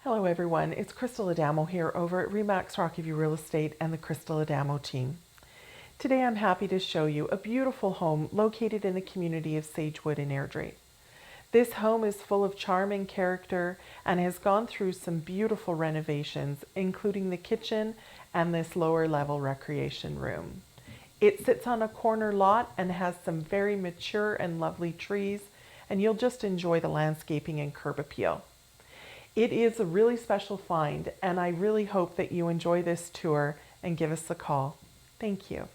Hello everyone, it's Crystal Adamo here over at RE/MAX Rockview Real Estate and the Crystal Adamo team. Today I'm happy to show you a beautiful home located in the community of Sagewood in Airdrie. This home is full of charm and character and has gone through some beautiful renovations, including the kitchen and this lower level recreation room. It sits on a corner lot and has some very mature and lovely trees, and you'll just enjoy the landscaping and curb appeal. It is a really special find, and I really hope that you enjoy this tour and give us a call. Thank you.